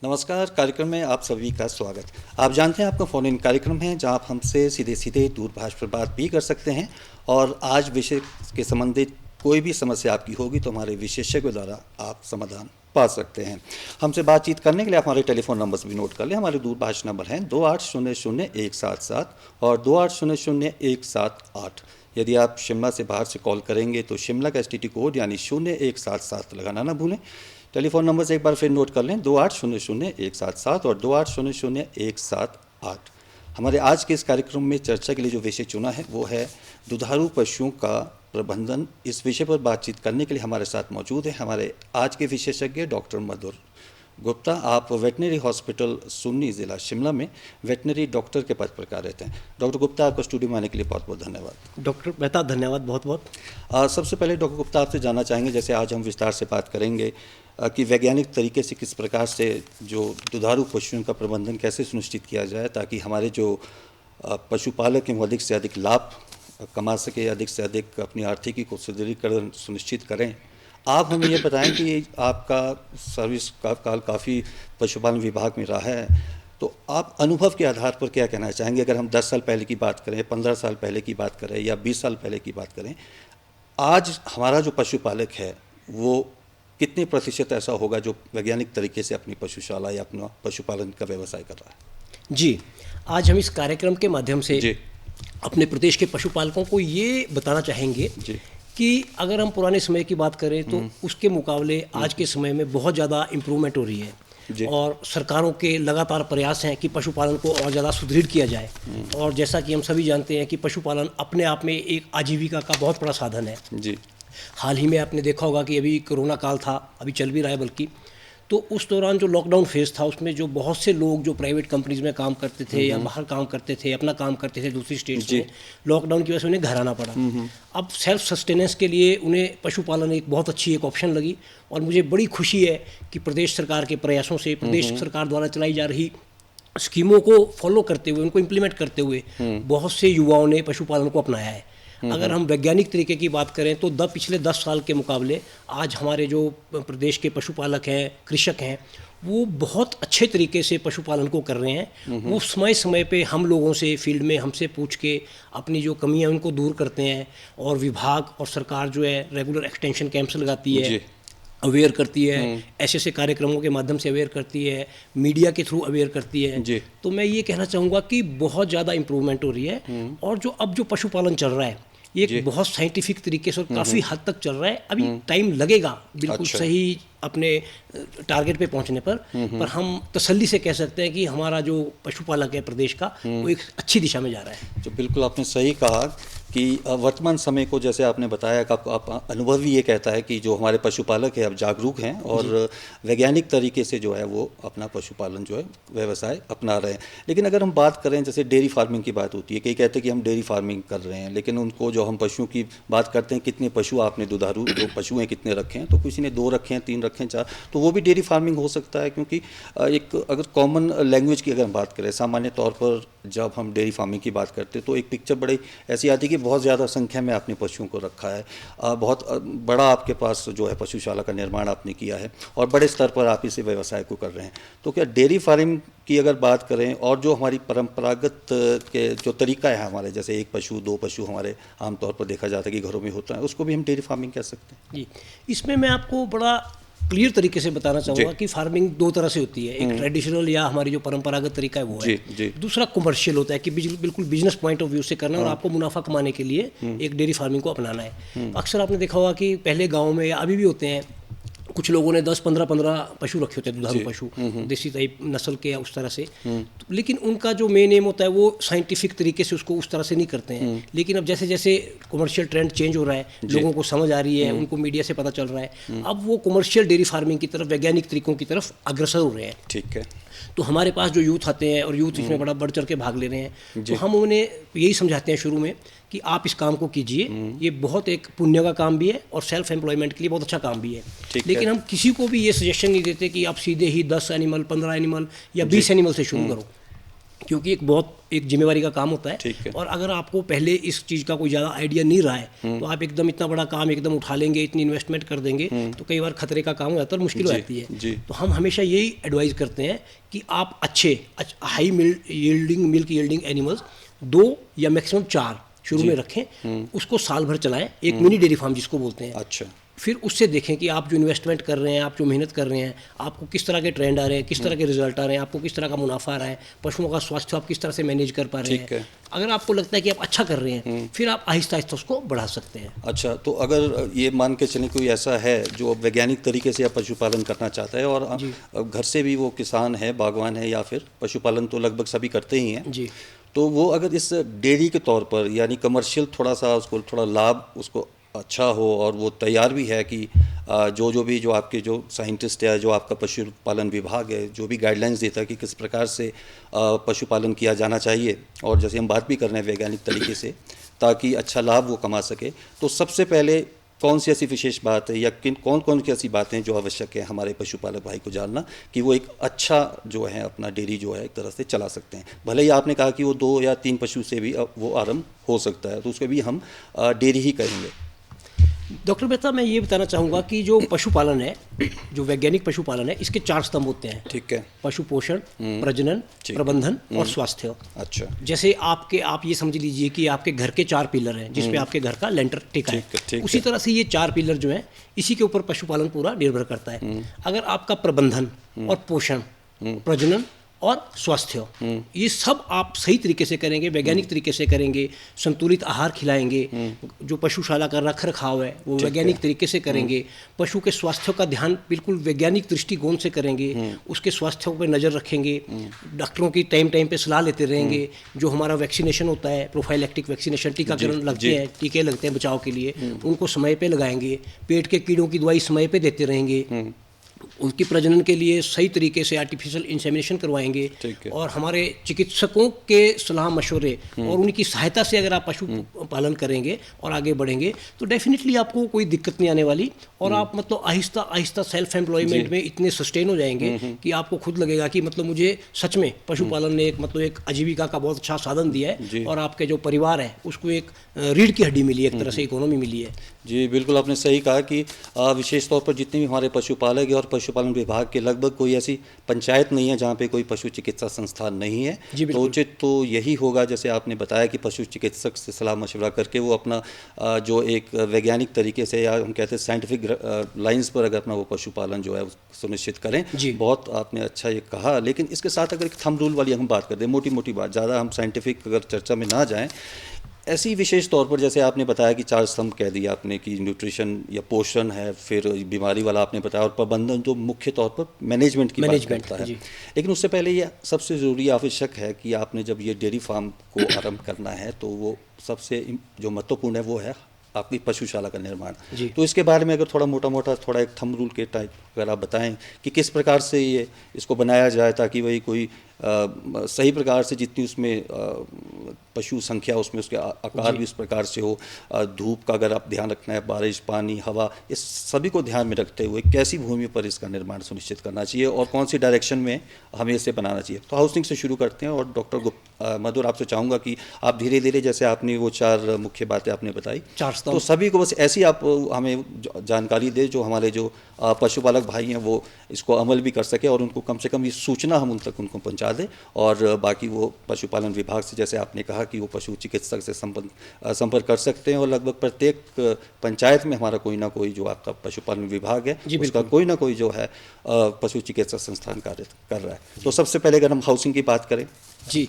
नमस्कार। कार्यक्रम में आप सभी का स्वागत। आप जानते हैं आपका फ़ोन इन कार्यक्रम है जहां आप हमसे सीधे सीधे दूरभाष पर बात भी कर सकते हैं और आज विषय के संबंधित कोई भी समस्या आपकी होगी तो हमारे विशेषज्ञों द्वारा आप समाधान पा सकते हैं। हमसे बातचीत करने के लिए आप हमारे टेलीफोन नंबर्स भी नोट कर लें। हमारे दूरभाष नंबर हैं 28000177 और 28000178। यदि आप शिमला से बाहर से कॉल करेंगे तो शिमला का STD कोड यानी 0177 लगाना ना भूलें। टेलीफोन नंबर से एक बार फिर नोट कर लें 28000177 और 28000178। हमारे आज के इस कार्यक्रम में चर्चा के लिए जो विषय चुना है वो है दुधारू पशुओं का प्रबंधन। इस विषय पर बातचीत करने के लिए हमारे साथ मौजूद है हमारे आज के विशेषज्ञ डॉक्टर मधुर गुप्ता। आप वेटनरी हॉस्पिटल सुन्नी ज़िला शिमला में वेटनरी डॉक्टर के पद पर कार्यरत हैं। डॉक्टर गुप्ता, आपको स्टूडियो में आने के लिए बहुत बहुत धन्यवाद। डॉक्टर मेहता, धन्यवाद बहुत बहुत। सबसे पहले डॉक्टर गुप्ता आपसे जानना चाहेंगे, जैसे आज हम विस्तार से बात करेंगे कि वैज्ञानिक तरीके से किस प्रकार से जो दुधारू पशुओं का प्रबंधन कैसे सुनिश्चित किया जाए ताकि हमारे जो पशुपालक हैं वो अधिक से अधिक लाभ कमा सके, अधिक से अधिक अपनी आर्थिकी को सुदृढ़ीकरण सुनिश्चित करें। आप हमें ये बताएं कि आपका सर्विस का काल काफ़ी पशुपालन विभाग में रहा है, तो आप अनुभव के आधार पर क्या कहना चाहेंगे? अगर हम 10 साल पहले की बात करें, 15 साल पहले की बात करें या 20 साल पहले की बात करें, आज हमारा जो पशुपालक है वो कितने प्रतिशत ऐसा होगा जो वैज्ञानिक तरीके से अपनी पशुशाला या अपना पशुपालन का व्यवसाय कर रहा है? जी, आज हम इस कार्यक्रम के माध्यम से जी अपने प्रदेश के पशुपालकों को ये बताना चाहेंगे जी कि अगर हम पुराने समय की बात करें तो उसके मुकाबले आज के समय में बहुत ज़्यादा इम्प्रूवमेंट हो रही है जी और सरकारों के लगातार प्रयास हैं कि पशुपालन को और ज़्यादा सुदृढ़ किया जाए। और जैसा कि हम सभी जानते हैं कि पशुपालन अपने आप में एक आजीविका का बहुत बड़ा साधन है। जी हाल ही में आपने देखा होगा कि अभी कोरोना काल था, अभी चल भी रहा है बल्कि, तो उस दौरान जो लॉकडाउन फेज़ था उसमें जो बहुत से लोग जो प्राइवेट कंपनीज में काम करते थे या बाहर काम करते थे, अपना काम करते थे दूसरी स्टेट्स में, लॉकडाउन की वजह से उन्हें घर आना पड़ा। अब सेल्फ सस्टेनेंस के लिए उन्हें पशुपालन एक बहुत अच्छी एक ऑप्शन लगी और मुझे बड़ी खुशी है कि प्रदेश सरकार के प्रयासों से, प्रदेश सरकार द्वारा चलाई जा रही स्कीमों को फॉलो करते हुए, उनको इम्प्लीमेंट करते हुए बहुत से युवाओं ने पशुपालन को अपनाया है। अगर हम वैज्ञानिक तरीके की बात करें तो पिछले 10 साल के मुकाबले आज हमारे जो प्रदेश के पशुपालक हैं, कृषक हैं, वो बहुत अच्छे तरीके से पशुपालन को कर रहे हैं। वो समय समय पे हम लोगों से फील्ड में हमसे पूछ के अपनी जो कमियां उनको दूर करते हैं और विभाग और सरकार जो है रेगुलर एक्सटेंशन कैंप्स लगाती है, अवेयर करती है, ऐसे ऐसे कार्यक्रमों के माध्यम से अवेयर करती है, मीडिया के थ्रू अवेयर करती है। तो मैं ये कहना चाहूँगा कि बहुत ज़्यादा इम्प्रूवमेंट हो रही है और जो अब जो पशुपालन चल रहा है ये एक बहुत साइंटिफिक तरीके से और काफ़ी हद तक चल रहा है। अभी टाइम लगेगा बिल्कुल सही अपने टारगेट पे पहुंचने पर हम तसल्ली से कह सकते हैं कि हमारा जो पशुपालक है प्रदेश का वो एक अच्छी दिशा में जा रहा है। तो बिल्कुल आपने सही कहा कि वर्तमान समय को जैसे आपने बताया कि आप अनुभव भी ये कहता है कि जो हमारे पशुपालक है अब जागरूक हैं और वैज्ञानिक तरीके से जो है वो अपना पशुपालन जो है व्यवसाय अपना रहे हैं। लेकिन अगर हम बात करें, जैसे डेयरी फार्मिंग की बात होती है, कई कहते हैं कि हम डेयरी फार्मिंग कर रहे हैं, लेकिन उनको जो हम पशुओं की बात करते हैं, कितने पशु आपने दुधारू जो पशु हैं कितने रखे हैं, तो किसी ने 2 रखे हैं, 3 रखे हैं, 4, तो वो भी डेयरी फार्मिंग हो सकता है। क्योंकि एक अगर कॉमन लैंग्वेज की अगर हम बात करें, सामान्य तौर पर जब हम डेयरी फार्मिंग की बात करते हैं तो एक पिक्चर बड़ी ऐसी आती है कि बहुत ज़्यादा संख्या में आपने पशुओं को रखा है, बहुत बड़ा आपके पास जो है पशुशाला का निर्माण आपने किया है और बड़े स्तर पर आप इसे व्यवसाय को कर रहे हैं। तो क्या डेयरी फार्मिंग की अगर बात करें और जो हमारी परंपरागत के जो तरीका है हमारे, जैसे 1 पशु 2 पशु हमारे आमतौर पर देखा जाता है कि घरों में होता है, उसको भी हम डेयरी फार्मिंग कह सकते हैं? जी, इसमें मैं आपको बड़ा क्लियर तरीके से बताना चाहूँगा कि फार्मिंग 2 तरह से होती है। एक ट्रेडिशनल या हमारी जो परंपरागत तरीका है वो है, दूसरा कमर्शियल होता है कि बिल्कुल बिजनेस पॉइंट ऑफ व्यू से करना और आपको मुनाफा कमाने के लिए एक डेयरी फार्मिंग को अपनाना है। अक्सर आपने देखा होगा कि पहले गाँव में या अभी भी होते हैं, कुछ लोगों ने 10-15 पशु रखे होते हैं, दुधारू पशु, देसी टाइप नस्ल के या उस तरह से, लेकिन उनका जो मेन एम होता है वो साइंटिफिक तरीके से उसको उस तरह से नहीं करते हैं। लेकिन अब जैसे जैसे कमर्शियल ट्रेंड चेंज हो रहा है, लोगों को समझ आ रही है, उनको मीडिया से पता चल रहा है, अब वो कमर्शियल डेयरी फार्मिंग की तरफ, वैज्ञानिक तरीकों की तरफ अग्रसर हो रहे हैं। ठीक है। तो हमारे पास जो यूथ आते हैं और यूथ इसमें बड़ा बढ़ चढ़ के भाग ले रहे हैं, तो हम उन्हें यही समझाते हैं शुरू में कि आप इस काम को कीजिए, ये बहुत एक पुण्य का काम भी है और सेल्फ एम्प्लॉयमेंट के लिए बहुत अच्छा काम भी है। लेकिन हम किसी को भी ये सजेशन नहीं देते कि आप सीधे ही 10 एनिमल, 15 एनिमल या 20 एनिमल से शुरू करो। क्योंकि एक जिम्मेवारी का काम होता है। ठीक है। और अगर आपको पहले इस चीज़ का कोई ज़्यादा आइडिया नहीं रहा है तो आप एकदम इतना बड़ा काम एकदम उठा लेंगे, इतनी इन्वेस्टमेंट कर देंगे तो कई बार खतरे का काम हो जाता है और मुश्किल हो जाती है। जी। तो हम हमेशा यही एडवाइस करते हैं कि आप अच्छे हाई मिल्क यील्डिंग एनिमल्स 2 या मैक्सिमम 4 शुरू में रखें, उसको साल भर चलाएं, एक मिनी डेयरी फार्म जिसको बोलते हैं। अच्छा। फिर उससे देखें कि आप जो इन्वेस्टमेंट कर रहे हैं, आप जो मेहनत कर रहे हैं, आपको किस तरह के ट्रेंड आ रहे हैं, किस तरह के रिजल्ट आ रहे हैं, आपको किस तरह का मुनाफा आ रहा है, पशुओं का स्वास्थ्य आप किस तरह से मैनेज कर पा रहे ठीक हैं। है। अगर आपको लगता है कि आप अच्छा कर रहे हैं फिर आप आहिस्ता आहिस्ता उसको बढ़ा सकते हैं। अच्छा, तो अगर ये मान के चलें कोई ऐसा है जो वैज्ञानिक तरीके से पशुपालन करना चाहता है और घर से भी वो किसान है, बागवान है या फिर पशुपालन तो लगभग सभी करते ही हैं जी। तो वो अगर इस डेयरी के तौर पर यानी कमर्शियल थोड़ा सा उसको थोड़ा लाभ उसको अच्छा हो और वो तैयार भी है कि जो आपके जो साइंटिस्ट है, जो आपका पशुपालन विभाग है, जो भी गाइडलाइंस देता है कि किस प्रकार से पशुपालन किया जाना चाहिए और जैसे हम बात भी कर रहे हैं वैज्ञानिक तरीके से ताकि अच्छा लाभ वो कमा सके, तो सबसे पहले कौन सी ऐसी विशेष बात है या कौन कौन सी ऐसी बातें हैं जो आवश्यक है हमारे पशुपालक भाई को जानना कि वो एक अच्छा जो है अपना डेयरी जो है एक तरह से चला सकते हैं। भले ही आपने कहा कि वो 2 या 3 पशु से भी वो आरंभ हो सकता है, तो उसको भी हम डेयरी ही कहेंगे। डॉक्टर मेहता, मैं ये बताना चाहूँगा कि जो पशुपालन है, जो वैज्ञानिक पशुपालन है, इसके 4 स्तंभ होते हैं। ठीक है। पशु पोषण, प्रजनन, प्रबंधन और स्वास्थ्य। अच्छा। जैसे आप ये समझ लीजिए कि आपके घर के 4 पिलर हैं जिसपे आपके घर का लेंटर टिका है। उसी तरह से ये 4 पिलर जो हैं इसी के ऊपर पशुपालन पूरा निर्भर करता है। अगर आपका प्रबंधन और पोषण, प्रजनन और स्वास्थ्य, ये सब आप सही तरीके से करेंगे, वैज्ञानिक तरीके से करेंगे, संतुलित आहार खिलाएंगे, जो पशुशाला का रख रखाव है वो वैज्ञानिक तरीके से करेंगे, पशु के स्वास्थ्य का ध्यान बिल्कुल वैज्ञानिक दृष्टिकोण से करेंगे, उसके स्वास्थ्य पर नज़र रखेंगे, डॉक्टरों की टाइम पे सलाह लेते रहेंगे, जो हमारा वैक्सीनेशन होता है, प्रोफाइलैक्टिक वैक्सीनेशन, टीकाकरण लगते हैं, टीके लगते हैं बचाव के लिए, उनको समय पे लगाएंगे, पेट के कीड़ों की दवाई समय पे देते रहेंगे, उनकी प्रजनन के लिए सही तरीके से आर्टिफिशियल इंसेमिनेशन करवाएंगे और हमारे चिकित्सकों के सलाह मशवरे और उनकी सहायता से अगर आप पशु पालन करेंगे और आगे बढ़ेंगे तो डेफिनेटली आपको कोई दिक्कत नहीं आने वाली और आप मतलब आहिस्ता आहिस्ता सेल्फ एम्प्लॉयमेंट में इतने सस्टेन हो जाएंगे कि आपको खुद लगेगा कि मतलब मुझे सच में पशुपालन ने एक आजीविका का बहुत अच्छा साधन दिया है और आपके जो परिवार है उसको एक रीढ़ की हड्डी मिली है, एक तरह से इकोनॉमी मिली है। जी बिल्कुल, आपने सही कहा कि विशेष तौर पर जितने भी हमारे पशुपालक हैं और पशुपालन विभाग के लगभग कोई ऐसी पंचायत नहीं है जहाँ पे कोई पशु चिकित्सा संस्थान नहीं है। तो उचित तो यही होगा जैसे आपने बताया कि पशु चिकित्सक से सलाह मशवरा करके वो अपना जो एक वैज्ञानिक तरीके से या हम कहते हैं साइंटिफिक लाइंस पर अगर अपना वो पशुपालन जो है सुनिश्चित करें। बहुत आपने अच्छा ये कहा, लेकिन इसके साथ अगर एक थंब रूल वाली हम बात करते हैं, मोटी मोटी बात, ज़्यादा हम साइंटिफिक अगर चर्चा में ना जाएँ, ऐसी विशेष तौर पर जैसे आपने बताया कि 4 स्तंभ कह दिया आपने कि न्यूट्रिशन या पोषण है, फिर बीमारी वाला आपने बताया और प्रबंधन जो मुख्य तौर पर मैनेजमेंट की बात करता है। लेकिन उससे पहले ये सबसे ज़रूरी आवश्यक है कि आपने जब ये डेयरी फार्म को आरंभ करना है तो वो सबसे जो महत्वपूर्ण है वो है आपकी पशुशाला का निर्माण। तो इसके बारे में अगर थोड़ा मोटा थोड़ा एक थंब रूल के टाइप अगर आप बताएं कि किस प्रकार से ये इसको बनाया जाए ताकि वही कोई सही प्रकार से जितनी उसमें पशु संख्या उसमें उसके आकार भी उस प्रकार से हो, धूप का अगर आप ध्यान रखना है, बारिश, पानी, हवा, इस सभी को ध्यान में रखते हुए कैसी भूमि पर इसका निर्माण सुनिश्चित करना चाहिए और कौन सी डायरेक्शन में हमें इसे बनाना चाहिए। तो हाउसिंग से शुरू करते हैं और डॉक्टर मधुर आपसे चाहूँगा कि आप धीरे धीरे जैसे आपने वो 4 मुख्य बातें आपने बताई, तो सभी को बस ऐसी आप हमें जानकारी दे जो हमारे जो पशुपालक भाई हैं वो इसको अमल भी कर सके और उनको कम से कम ये सूचना हम उन तक उनको पहुँचा दें और बाकी वो पशुपालन विभाग से जैसे आपने कहा कि वो पशु चिकित्सक से संपर्क कर सकते हैं और लगभग प्रत्येक पंचायत में हमारा कोई ना कोई जो आपका पशुपालन विभाग है उसका कोई ना कोई जो है पशु चिकित्सा संस्थान कार्य कर रहा है। तो सबसे पहले अगर हम हाउसिंग की बात करें, जी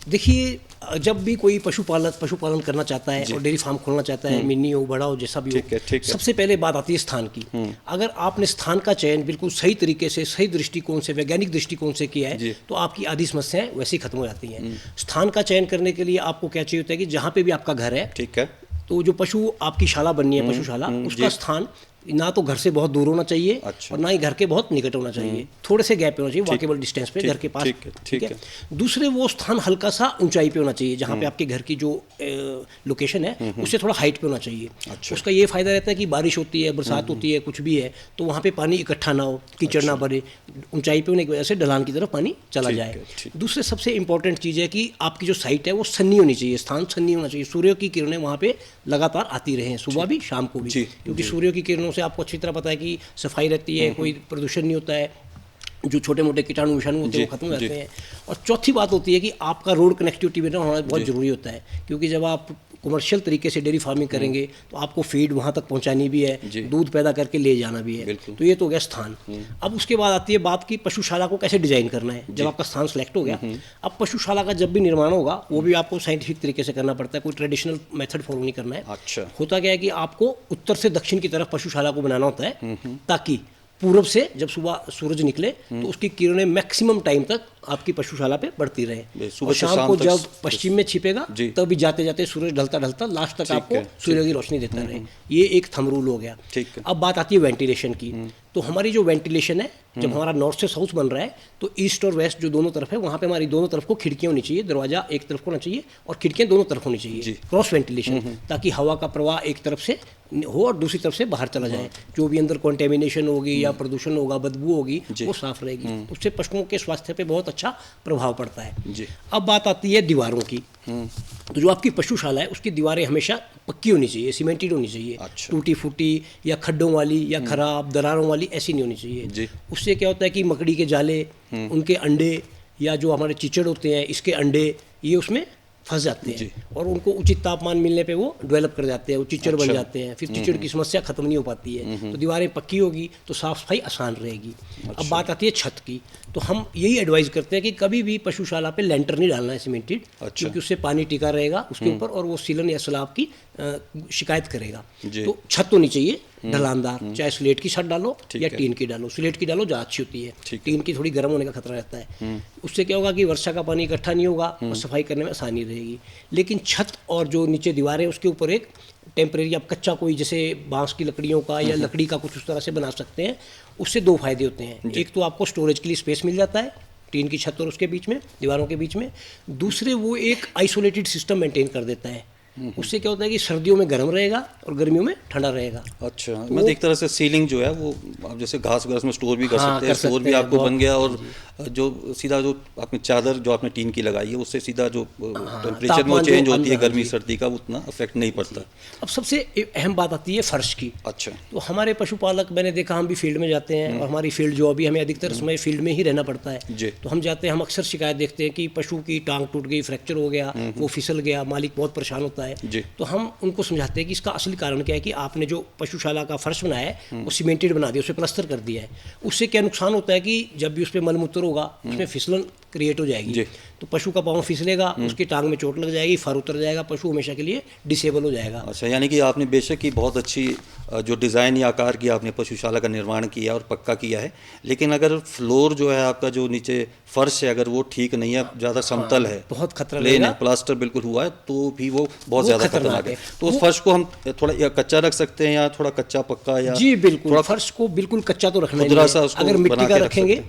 देखिए, जब भी कोई पशुपालन करना चाहता है और डेयरी फार्म खोलना चाहता है, मिनी हो बड़ा हो जैसा भी हो, सबसे पहले बात आती है स्थान की। अगर आपने स्थान का चयन बिल्कुल सही तरीके से, सही दृष्टिकोण से, वैज्ञानिक दृष्टिकोण से किया है तो आपकी आधी समस्याएं वैसे ही खत्म हो जाती हैं। स्थान का चयन करने के लिए आपको क्या चाहिए होता है कि जहाँ पे भी आपका घर है, ठीक है, तो जो पशु आपकी शाला बननी है, पशुशाला, उसका स्थान ना तो घर से बहुत दूर होना चाहिए अच्छा। और ना ही घर के बहुत निकट होना चाहिए, थोड़े से गैप पे होना चाहिए, वॉकेबल डिस्टेंस पे, घर के पास। ठीक है। दूसरे वो स्थान हल्का सा ऊंचाई पे होना चाहिए, जहाँ पे आपके घर की जो लोकेशन है उससे थोड़ा हाइट पे होना चाहिए। अच्छा। उसका ये फायदा रहता है कि बारिश होती है, बरसात होती है, कुछ भी है तो वहाँ पे पानी इकट्ठा ना हो, कीचड़ ना भरे, ऊंचाई पे होने की वजह से ढलान की तरफ पानी चला जाए। दूसरे सबसे इंपॉर्टेंट चीज़ है कि आपकी जो साइट है वो सन्नी होनी चाहिए, स्थान सन्नी होना चाहिए, सूर्य की किरणें वहाँ पे लगातार आती रहें, सुबह भी शाम को भी, क्योंकि सूर्य की किरणों से आपको अच्छी तरह पता है कि सफाई रहती है, कोई प्रदूषण नहीं होता है, जो छोटे मोटे कीटाणु विषाणु होते हैं वो खत्म हो जाते हैं। और चौथी बात होती है कि आपका रोड कनेक्टिविटी भी ना होना बहुत ज़रूरी होता है, क्योंकि जब आप कमर्शियल तरीके से डेयरी फार्मिंग करेंगे तो आपको फीड वहाँ तक पहुँचानी भी है, दूध पैदा करके ले जाना भी है, तो ये तो हो गया स्थान। अब उसके बाद आती है बात कि पशुशाला को कैसे डिजाइन करना है। जब आपका स्थान सेलेक्ट हो गया, अब पशुशाला का जब भी निर्माण होगा वो भी आपको साइंटिफिक तरीके से करना पड़ता है, कोई ट्रेडिशनल मेथड फॉलो नहीं करना है। अच्छा। होता क्या है कि आपको उत्तर से दक्षिण की तरफ पशुशाला को बनाना होता है, ताकि पूरब से जब सुबह सूरज निकले तो उसकी किरणें मैक्सिमम टाइम तक आपकी पशुशाला पे बढ़ती रहे, और शाम को जब पश्चिम में छिपेगा तब भी जाते जाते सूरज ढलता ढलता लास्ट तक आपको सूर्य की रोशनी देता रहे। ये एक थंब रूल हो गया। अब बात आती है वेंटिलेशन की। तो हमारी जो वेंटिलेशन है, जब हमारा नॉर्थ से साउथ बन रहा है तो ईस्ट और वेस्ट जो दोनों तरफ है वहाँ पे हमारी दोनों तरफ को खिड़कियाँ होनी चाहिए, दरवाजा एक तरफ होना चाहिए और खिड़कियाँ दोनों तरफ होनी चाहिए, क्रॉस वेंटिलेशन, ताकि हवा का प्रवाह एक तरफ से हो और दूसरी तरफ से बाहर चला जाए। जो भी अंदर कॉन्टेमिनेशन होगी या प्रदूषण होगा, बदबू होगी, वो साफ रहेगी, उससे पशुओं के स्वास्थ्य पे बहुत अच्छा प्रभाव पड़ता है। अब बात आती है दीवारों की। तो जो आपकी पशुशाला है उसकी दीवारें हमेशा पक्की होनी चाहिए, सीमेंटेड होनी चाहिए। अच्छा। टूटी फूटी या खड्डों वाली या खराब दरारों वाली ऐसी नहीं होनी चाहिए। उससे क्या होता है कि मकड़ी के जाले, उनके अंडे या जो हमारे चिचड़ होते हैं इसके अंडे, ये उसमें फंस जाते हैं और उनको उचित तापमान मिलने पे वो डेवलप कर जाते हैं, वो चिचड़ बन जाते हैं, फिर चिचड़ की समस्या खत्म नहीं हो पाती है। तो दीवारें पक्की होगी तो साफ सफाई आसान रहेगी। अब बात आती है छत की। तो हम यही एडवाइस करते हैं कि कभी भी पशुशाला पे लेंटर नहीं डालना है सीमेंटेड, क्योंकि उससे पानी टिका रहेगा उसके ऊपर और वो सीलन या सलाब की शिकायत करेगा। तो छत होनी चाहिए ढलानदार, चाहे स्लेट की छत डालो या टीन की डालो। स्लेट की डालो ज़्यादा अच्छी होती है, टीन की थोड़ी गर्म होने का खतरा रहता है। उससे क्या होगा कि वर्षा का पानी इकट्ठा नहीं होगा और सफाई करने में आसानी रहेगी। लेकिन छत और जो नीचे दीवारें उसके ऊपर एक टेम्परेरी आप कच्चा कोई जैसे बांस की लकड़ियों का या लकड़ी का कुछ उस तरह से बना सकते हैं। उससे दो फायदे होते हैं, एक तो आपको स्टोरेज के लिए स्पेस मिल जाता है टीन की छत और उसके बीच में, दीवारों के बीच में। दूसरे वो एक आइसोलेटेड सिस्टम मेंटेन कर देता है। उससे क्या होता है कि सर्दियों में गर्म रहेगा और गर्मियों में ठंडा रहेगा। अच्छा, मतलब एक तरह से सीलिंग जो है वो आप जैसे घास वगैरह में स्टोर भी कर सकते हैं, स्टोर भी आपको बन गया, और जो सीधा जो आपने चादर जो आपने टीन की लगाई है उससे सीधा जो टेम्परेचर में चेंज होती है गर्मी सर्दी का, उतना अफेक्ट नहीं पड़ता। अब सबसे अहम बात आती है फर्श की। अच्छा। तो हमारे पशुपालक, मैंने देखा, हम भी फील्ड में जाते हैं और हमारी फील्ड जो अभी हमें अधिकतर समय फील्ड में ही रहना पड़ता है। तो हम जाते हैं, हम अक्सर शिकायत देखते हैं कि पशु की टांग टूट गई, फ्रैक्चर हो गया, वो फिसल गया, मालिक बहुत परेशान होता है। तो हम उनको समझाते हैं कि इसका असली कारण क्या है कि आपने जो पशुशाला का फर्श बनाया है वो सीमेंटेड बना दिया, उस पर प्लास्टर कर दिया है। उससे क्या नुकसान होता है कि जब भी उस पर मलमूत्र होगा उसमें फिसलन क्रिएट हो जाएगी, तो पशु का पाँव फिसलेगा, उसकी टांग में चोट लग जाएगी, फर उतर जाएगा, पशु हमेशा के लिए डिसेबल हो जाएगा। अच्छा, यानी कि आपने बेशक ही बहुत अच्छी जो डिज़ाइन या आकार की आपने पशुशाला का निर्माण किया और पक्का किया है, लेकिन अगर फ्लोर जो है आपका जो नीचे फर्श है अगर वो ठीक नहीं है, ज़्यादा समतल है, बहुत खतरा प्लेन है, प्लास्टर बिल्कुल हुआ है, तो भी वो बहुत ज़्यादा खतरनाक है। तो उस फर्श को हम थोड़ा या कच्चा रख सकते हैं या थोड़ा कच्चा पक्का, या जी बिल्कुल, फर्श को बिल्कुल कच्चा तो रखना ही है। अगर मिट्टी का रखेंगे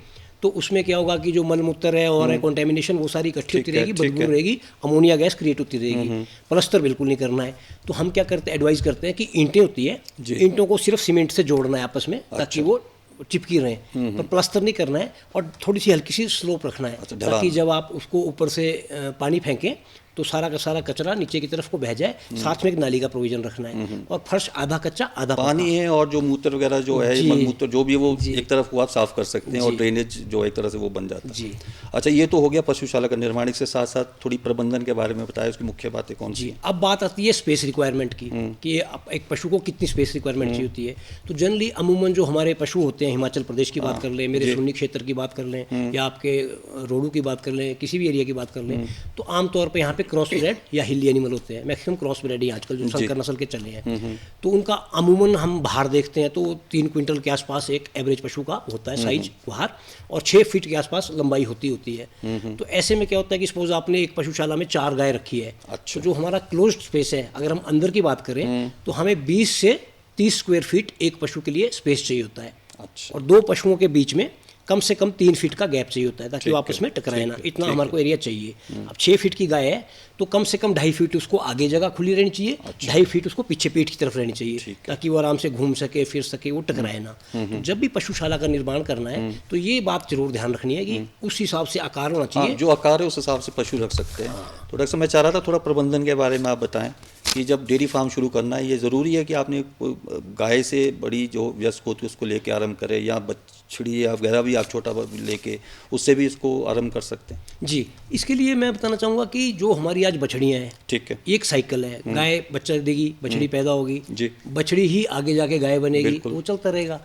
तो उसमें क्या होगा कि जो मलमूत्र है और कॉन्टेमिनेशन वो सारी इकट्ठी होती रहेगी, बदबू रहेगी, अमोनिया गैस क्रिएट होती रहेगी। प्लास्टर बिल्कुल नहीं करना है। तो हम क्या करते हैं, एडवाइस करते हैं कि ईंटें होती है, ईंटों को सिर्फ सीमेंट से जोड़ना है आपस में, ताकि वो चिपकी रहे, पर प्लास्टर नहीं करना है और थोड़ी सी हल्की सी स्लोप रखना है, ताकि जब आप उसको ऊपर से पानी फेंकें तो सारा का सारा कचरा नीचे की तरफ को बह जाए। साथ में एक नाली का प्रोविजन रखना है और फर्श आधा कच्चा आधा पानी है, और जो मूत्र वगैरह जो है, मलमूत्र जो भी, वो एक तरफ को आप साफ कर सकते हैं और ड्रेनेज जो एक तरह से वो बन जाता है। अच्छा, ये तो हो गया पशुशाला का निर्माण। इसके साथ साथ थोड़ी प्रबंधन के बारे में बताया, उसकी मुख्य बातें कौन सी? अब बात आती है स्पेस रिक्वायरमेंट की, कि एक पशु को कितनी स्पेस रिक्वायरमेंट चाहिए होती है। तो जनरली अमूमन जो हमारे पशु होते हैं, हिमाचल प्रदेश की बात कर लें, मेरे सुन्नी क्षेत्र की बात कर लें, या आपके रोडू की बात कर लें, किसी भी एरिया की बात कर लें, तो आमतौर पर यहाँ पे क्रॉस ब्रेड या हिली एनिमल होते हैं, मैक्सिमम क्रॉस ब्रेड ही आजकल जो संकर नस्ल के चले हैं। तो उनका अमूमन हम बाहर देखते हैं तो 3 क्विंटल के आसपास एक एवरेज पशु का होता है साइज बाहर, और 6 फीट के आसपास लंबाई होती है। तो ऐसे में क्या होता है कि सपोज आपने एक पशुशाला में 4 गाय रखी है। तो जो हमारा क्लोज्ड स्पेस है, अगर हम अंदर की बात करें तो हमें 20 से 30 स्क्वायर फीट एक पशु के लिए स्पेस चाहिए होता है, अच्छा, और 2 पशुओं के बीच में कम से कम 3 फीट का गैप चाहिए होता है, ताकि ठीक वो आपस है, में टकराए ना, ठीक है, इतना ठीक हमारे को एरिया चाहिए। अब 6 फीट की गाय है तो कम से कम 2.5 फीट उसको आगे जगह खुली रहनी चाहिए, 2.5 फीट उसको पीछे पीठ की तरफ रहनी चाहिए, ठीक है। ताकि वो आराम से घूम सके, फिर सके, वो टकराए ना। तो जब भी पशुशाला का निर्माण करना है तो ये बात जरूर ध्यान रखनी है कि उस हिसाब से आकार होना हाँ, चाहिए। जो आकार है उस हिसाब से पशु रख सकते हैं। तो डॉक्टर साहब मैं चाह रहा था थोड़ा प्रबंधन के बारे में आप बताएं कि जब डेयरी फार्म शुरू करना है, ये ज़रूरी है कि आपने कोई गाय से बड़ी जो वयस्क होती है उसको लेके आरंभ करें, या बछड़ी या वगैरह भी आप छोटा लेके उससे भी इसको आरंभ कर सकते हैं? जी, इसके लिए मैं बताना चाहूँगा कि जो हमारी आज बछड़ियाँ हैं, ठीक है, एक साइकिल है, गाय बच्चा देगी, बछड़ी पैदा होगी, जी, बछड़ी ही आगे जाके गाय बनेगी, बिल्कुल। तो वो चलता रहेगा।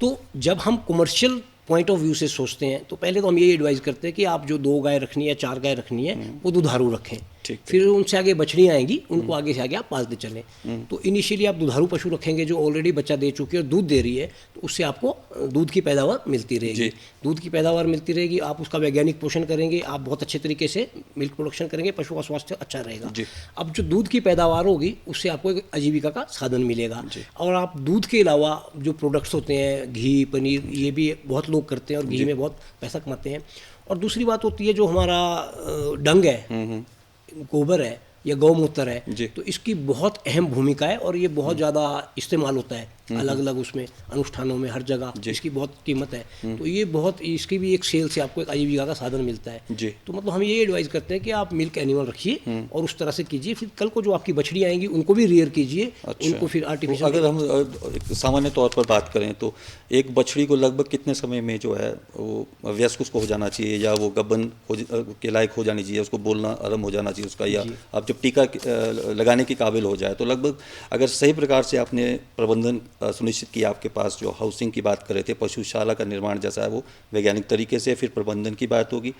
तो जब हम कमर्शियल पॉइंट ऑफ व्यू से सोचते हैं तो पहले तो हम ये एडवाइस करते हैं कि आप जो 2 गाय रखनी है, 4 गाय रखनी है, वो दुधारू रखें। ठीक है। फिर उनसे आगे बछड़ियाँ आएंगी, उनको आगे से आगे आप पालते चलें। तो इनिशियली आप दुधारू पशु रखेंगे जो ऑलरेडी बच्चा दे चुकी है और दूध दे रही है, तो उससे आपको दूध की पैदावार मिलती रहेगी। जी। दूध की पैदावार मिलती रहेगी, आप उसका वैज्ञानिक पोषण करेंगे, आप बहुत अच्छे तरीके से मिल्क प्रोडक्शन करेंगे, पशु का स्वास्थ्य अच्छा रहेगा। जी। अब जो दूध की पैदावार होगी उससे आपको एक आजीविका का साधन मिलेगा। जी। और आप दूध के अलावा जो प्रोडक्ट्स होते हैं, घी, पनीर, ये भी बहुत लोग करते हैं और घी में बहुत पैसा कमाते हैं। और दूसरी बात होती है जो हमारा डंग है, गोबर है या गौमूत्र है, जी। तो इसकी बहुत अहम भूमिका है और ये बहुत ज़्यादा इस्तेमाल होता है अलग अलग उसमें अनुष्ठानों में, हर जगह जी। इसकी बहुत कीमत है। तो ये बहुत, इसकी भी एक सेल से आपको एक आजीविका का साधन मिलता है। जी। तो मतलब हम ये एडवाइस करते हैं कि आप मिल्क एनिमल रखिए और उस तरह से कीजिए, फिर कल को जो आपकी बछड़ी आएंगी उनको भी रियर कीजिए। अच्छा। उनको फिर तो आर्टिफिशियल, अगर हम एक सामान्य तौर पर बात करें तो एक बछड़ी को लगभग कितने समय में जो है वो वयस्क उसको हो जाना चाहिए, या वो गबन के लायक हो जानी चाहिए, उसको बोलना आरंभ हो जाना चाहिए उसका, या अब जब टीका लगाने के काबिल हो जाए, तो लगभग अगर सही प्रकार से आपने प्रबंधन सुनिश्चित किया, आपके पास जो हाउसिंग की बात कर रहे थे, पशुशाला का निर्माण जैसा है वो वैज्ञानिक तरीके से, फिर प्रबंधन की बात होगी,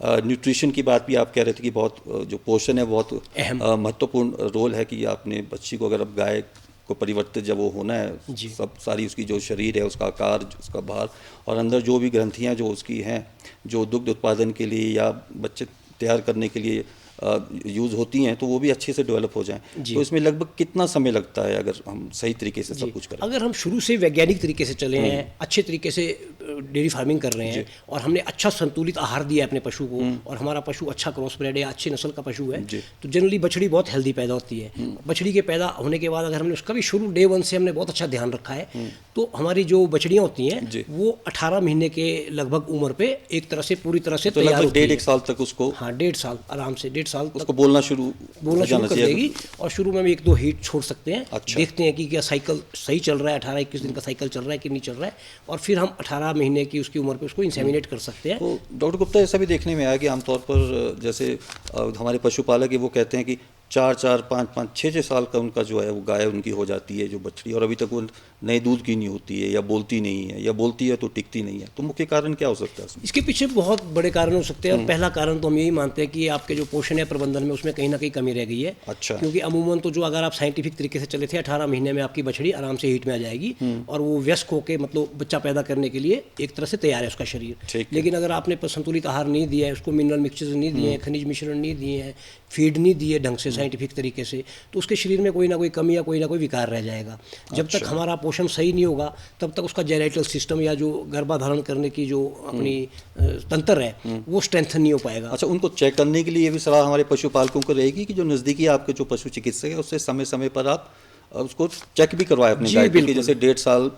न्यूट्रिशन की बात भी आप कह रहे थे कि बहुत जो पोषण है बहुत महत्वपूर्ण रोल है कि आपने बच्ची को, अगर अब गाय को परिवर्तित जब वो होना है, सब सारी उसकी जो शरीर है, उसका आकार, उसका भार और अंदर जो भी ग्रंथियां जो उसकी हैं, जो दुग्ध उत्पादन के लिए या बच्चे तैयार करने के लिए यूज़ होती हैं, तो वो भी अच्छे से डेवलप हो जाएं। तो इसमें लगभग कितना समय लगता है अगर हम सही तरीके से सब कुछ करें? अगर हम शुरू से वैज्ञानिक तरीके से चले हैं, अच्छे तरीके से डेयरी फार्मिंग कर रहे हैं और हमने अच्छा संतुलित आहार दिया है अपने पशु को, और हमारा पशु अच्छा क्रॉस ब्रेड है, अच्छी नस्ल का पशु है, तो जनरली बछड़ी बहुत हेल्दी पैदा होती है। बछड़ी के पैदा होने के बाद अगर हमने उसका भी शुरू डे 1 से हमने बहुत अच्छा ध्यान रखा है, तो हमारी जो बछड़ियाँ होती हैं वो 18 महीने के लगभग उम्र पे एक तरह से पूरी तरह से तो तैयार लगभग होती है। 1.5 साल तक उसको, हाँ, 1.5 साल आराम से, 1.5 साल उसको बोलना शुरू कर देगी। और शुरू में हम 1-2 हीट छोड़ सकते हैं। अच्छा। देखते हैं कि क्या साइकिल सही चल रहा है, 18-21 दिन का साइकिल चल रहा है कि नहीं चल रहा है, और फिर हम 18 महीने की उसकी उम्र पे उसको इंसेमिनेट कर सकते हैं। तो डॉक्टर गुप्ता, ऐसा भी देखने में आया कि आमतौर पर जैसे हमारे पशुपालक है वो कहते हैं कि 4-4, 5-5, 6-6 साल का उनका जो है वो गाय उनकी हो जाती है जो बछड़ी, और अभी तक वो नए दूध की नहीं होती है, या बोलती नहीं है, या बोलती है तो टिकती नहीं है। तो मुख्य कारण क्या हो सकता है इसमें? इसके पीछे बहुत बड़े कारण हो सकते हैं। और पहला कारण तो हम यही मानते हैं कि आपके जो पोषण है प्रबंधन में उसमें कहीं ना कहीं कमी रह गई है। अच्छा। क्योंकि अमूमन तो जो अगर आप साइंटिफिक तरीके से चले थे, 18 महीने में आपकी बछड़ी आराम से हीट में आ जाएगी और वो व्यस्क होकर मतलब बच्चा पैदा करने के लिए एक तरह से तैयार है उसका शरीर। लेकिन अगर आपने संतुलित आहार नहीं दिया है, उसको मिनरल मिक्सचर नहीं दिए हैं, खनिज मिश्रण नहीं दिए हैं, फीड नहीं दिए ढंग से साइंटिफिक तरीके से, तो उसके शरीर में कोई ना कोई कमी या कोई ना कोई विकार रह जाएगा। जब तक हमारा पोषण सही नहीं होगा तब तक उसका जेनेटल सिस्टम या जो गर्भाधारण करने की जो अपनी तंत्र है वो स्ट्रेंथन नहीं हो पाएगा। अच्छा, उनको चेक करने के लिए ये भी सलाह हमारे पशुपालकों को रहेगी कि जो नज़दीकी आपके जो पशु चिकित्सक है उससे समय समय पर आप उसको चेक भी करवाए अपनी गाय की। जैसे 1.5 साल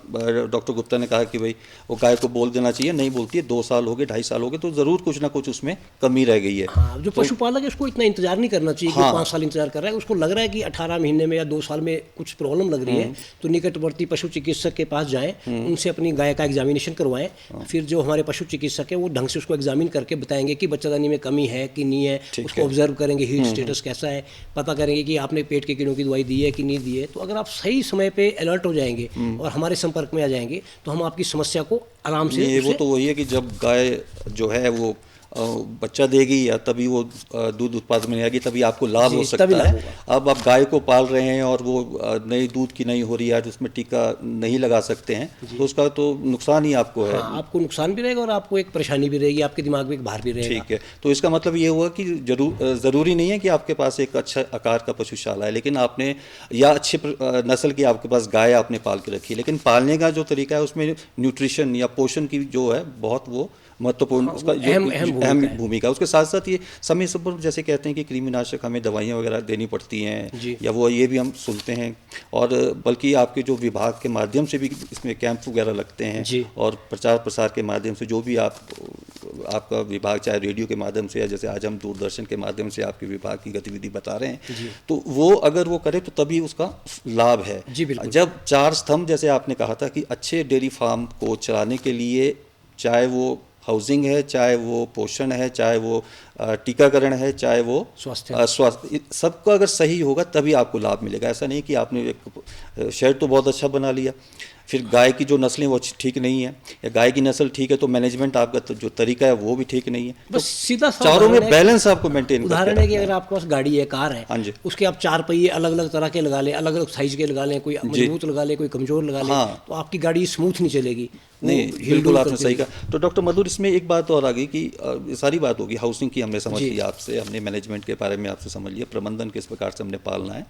डॉक्टर गुप्ता ने कहा कि भाई वो गाय को बोल देना चाहिए, नहीं बोलती है, 2 साल हो गए, 2.5 साल हो गए, तो ज़रूर कुछ ना कुछ उसमें कमी रह गई है। हाँ, जो पशुपालक है उसको इतना इंतजार नहीं करना चाहिए कि 5 साल इंतजार कर रहा है। उसको लग रहा है कि 18 महीने में या 2 साल में कुछ प्रॉब्लम लग रही है, तो निकटवर्ती पशु चिकित्सक के पास जाएं, उनसे अपनी गाय का एग्जामिनेशन करवाएं। फिर जो हमारे पशु चिकित्सक है वो ढंग से उसको एग्जामिन करके बताएंगे कि बच्चादानी में कमी है कि नहीं है, उसको ऑब्जर्व करेंगे, हीट स्टेटस कैसा है, पता करेंगे कि आपने पेट के कीड़ों की दवाई दी है कि नहीं दी है। तो अगर आप सही समय पे अलर्ट हो जाएंगे और हमारे संपर्क में आ जाएंगे तो हम आपकी समस्या को आराम से वो तो वही है कि जब गाय जो है वो बच्चा देगी या तभी वो दूध उत्पादन में आएगी, तभी आपको लाभ जी, हो तभी सकता लाभ है। अब आप गाय को पाल रहे हैं और वो नई दूध की नहीं हो रही है, उसमें टीका नहीं लगा सकते हैं, तो उसका तो नुकसान ही आपको है। हाँ, आपको नुकसान भी रहेगा और आपको एक परेशानी भी रहेगी, आपके दिमाग में एक भार भी रहेगा। ठीक है, तो इसका मतलब ये हुआ कि ज़रूरी नहीं है कि आपके पास एक अच्छा आकार का पशुशाला है, लेकिन आपने या अच्छे नस्ल की आपके पास गाय आपने पाल के रखी है, लेकिन पालने का जो तरीका है उसमें न्यूट्रिशन या पोषण की जो है बहुत वो महत्वपूर्ण, उसका जो अहम भूमिका। उसके साथ साथ ये समय समय पर जैसे कहते हैं कि कृमिनाशक हमें दवाइयाँ वगैरह देनी पड़ती हैं, या वो ये भी हम सुनते हैं, और बल्कि आपके जो विभाग के माध्यम से भी इसमें कैंप वगैरह लगते हैं, और प्रचार प्रसार के माध्यम से जो भी आपका विभाग, चाहे रेडियो के माध्यम से या जैसे आज हम दूरदर्शन के माध्यम से आपके विभाग की गतिविधि बता रहे हैं, तो वो अगर वो करे तो तभी उसका लाभ है। जब 4 स्तंभ जैसे आपने कहा था कि अच्छे डेयरी फार्म को चलाने के लिए, चाहे वो हाउसिंग है, चाहे वो पोषण है, चाहे वो टीकाकरण है, चाहे वो स्वास्थ्य, सबका अगर सही होगा तभी आपको लाभ मिलेगा। ऐसा नहीं कि आपने एक शेड तो बहुत अच्छा बना लिया, फिर गाय की जो नस्लें वो ठीक नहीं है, या गाय की नस्ल ठीक है तो मैनेजमेंट आपका तो जो तरीका है वो भी ठीक नहीं है, बस सीधा चारों में बैलेंस आपको मेंटेन करना है। उदाहरण है कि अगर आपके पास गाड़ी है, कार है, हाँ जी, उसके आप 4 पहिए अलग अलग तरह के लगा लें, अलग अलग साइज के लगा लें, कोई मजबूत लगा लें, कोई कमजोर लगा लें, तो आपकी गाड़ी स्मूथ नहीं चलेगी। नहीं, बिल्कुल आपने सही कहा। तो डॉक्टर मधुर, इसमें एक बात और आ गई कि सारी बात होगी हाउसिंग की, हमने समझ लिया आपसे, हमने मैनेजमेंट के बारे में आपसे समझ लिया, प्रबंधन किस प्रकार से हमने पालना है।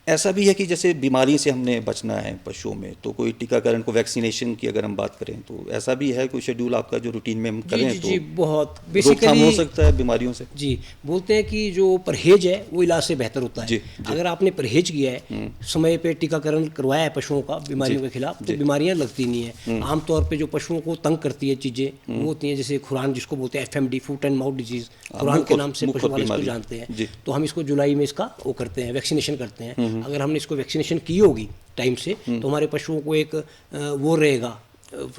ऐसा भी है कि जैसे बीमारी से हमने बचना है पशुओं में, तो कोई टीकाकरण को, वैक्सीनेशन की अगर हम बात करें तो ऐसा भी है कोई शेड्यूल आपका जो रूटीन में हम करें तो बहुत रोकथाम हो सकता है बीमारियों से। जी, बोलते हैं कि जो परहेज है वो इलाज से बेहतर होता है। अगर आपने परहेज किया है, समय पे टीकाकरण करवाया है पशुओं का बीमारियों के खिलाफ, तो बीमारियां लगती नहीं है। आमतौर पे जो पशुओं को तंग करती है चीज़ें वो होती हैं, जैसे खुरान जिसको बोलते हैं FMD, foot and mouth disease, खुरान के नाम से पशु पालक इसको जानते हैं। तो हम इसको जुलाई में इसका वो करते हैं, वैक्सीनेशन करते हैं। अगर हमने इसको वैक्सीनेशन की होगी टाइम से, तो हमारे पशुओं को एक वो रहेगा,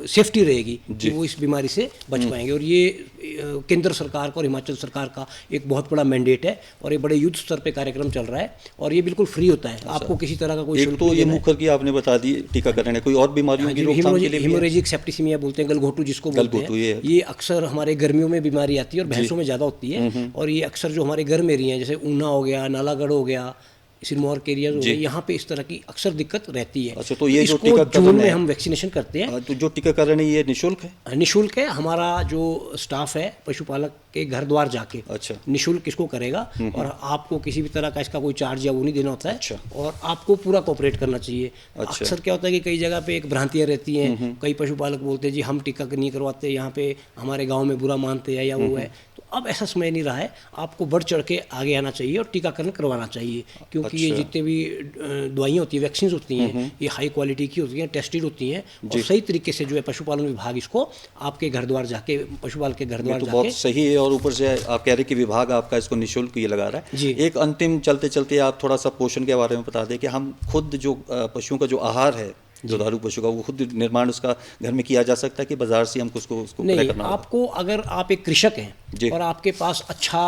सेफ्टी रहेगी कि वो इस बीमारी से बच पाएंगे। और ये केंद्र सरकार का और हिमाचल सरकार का एक बहुत बड़ा मैंडेट है, और ये बड़े युद्ध स्तर पे कार्यक्रम चल रहा है, और ये बिल्कुल फ्री होता है। आपको किसी तरह का कोई शुल्क नहीं देना है। मुखर की आपने बता दी टीकाकरण है, कोई और बीमारियों की रोकथाम के लिए? हेमोरेजिक सेप्टिसिमिया बोलते हैं, गलघोटू जिसको बोलते हैं, ये अक्सर हमारे गर्मियों में बीमारी आती है और भैंसों में ज़्यादा होती है। और ये अक्सर जो हमारे गर्म एरिया हैं, जैसे ऊना हो गया, नालागढ़ हो गया, सिरमौर के एरिया जो यहाँ पे इस तरह की अक्सर दिक्कत रहती है। अच्छा, तो ये जो टीकाकरण जून में हम वैक्सीनेशन करते हैं। तो जो टीकाकरण है ये निःशुल्क है? निःशुल्क है। हमारा जो स्टाफ है पशुपालक के घर द्वार जाके निःशुल्क इसको करेगा, और आपको किसी भी तरह का इसका कोई चार्ज या वो नहीं देना होता है, और आपको पूरा कोऑपरेट करना चाहिए। अक्सर क्या होता है कि कई जगह पे एक भ्रांतियाँ रहती हैं, कई पशुपालक बोलते हैं जी हम टीका नहीं करवाते, यहाँ पे हमारे गाँव में बुरा मानते हैं या वो है। तो अब ऐसा समय नहीं रहा है, आपको बढ़ चढ़ के आगे आना चाहिए और टीकाकरण करवाना चाहिए, क्योंकि ये जितने भी दवाइयाँ होती हैं, वैक्सीन होती हैं, ये हाई क्वालिटी की होती हैं, टेस्टेड होती हैं, और सही तरीके से जो है पशुपालन विभाग इसको आपके घर द्वार जाके, पशुपालक के घर द्वार जाके, बहुत सही है। और ऊपर से आप कह रहे हैं कि विभाग आपका इसको निःशुल्क ये लगा रहा है। एक अंतिम चलते चलते आप थोड़ा सा पोषण के बारे में बता दें कि हम खुद जो पशुओं का जो आहार है, जो दुधारू पशु का, वो खुद निर्माण उसका घर में किया जा सकता है कि बाजार से हमको उसको नहीं करना? आपको, अगर आप एक कृषक हैं और आपके पास अच्छा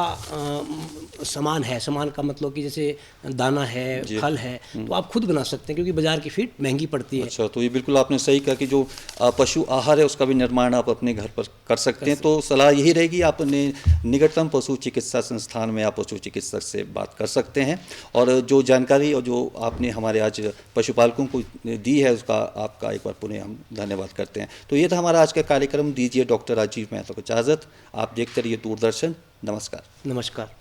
सामान है, सामान का मतलब कि जैसे दाना है, फल है, तो आप खुद बना सकते हैं, क्योंकि बाजार की फीड महंगी पड़ती है। अच्छा, तो ये बिल्कुल आपने सही कहा कि जो पशु आहार है उसका भी निर्माण आप अपने घर पर कर सकते हैं। तो सलाह यही रहेगी, आप अपने निकटतम पशु चिकित्सा संस्थान में आप पशु चिकित्सक से बात कर सकते हैं, और जो जानकारी और जो आपने हमारे आज पशुपालकों को दी है उसका आपका एक बार पुनः हम धन्यवाद करते हैं। तो ये था हमारा आज का कार्यक्रम। दीजिए डॉक्टर राजीव मेहता को इजाज़त। आप देखते रहिए दूरदर्शन। नमस्कार। नमस्कार।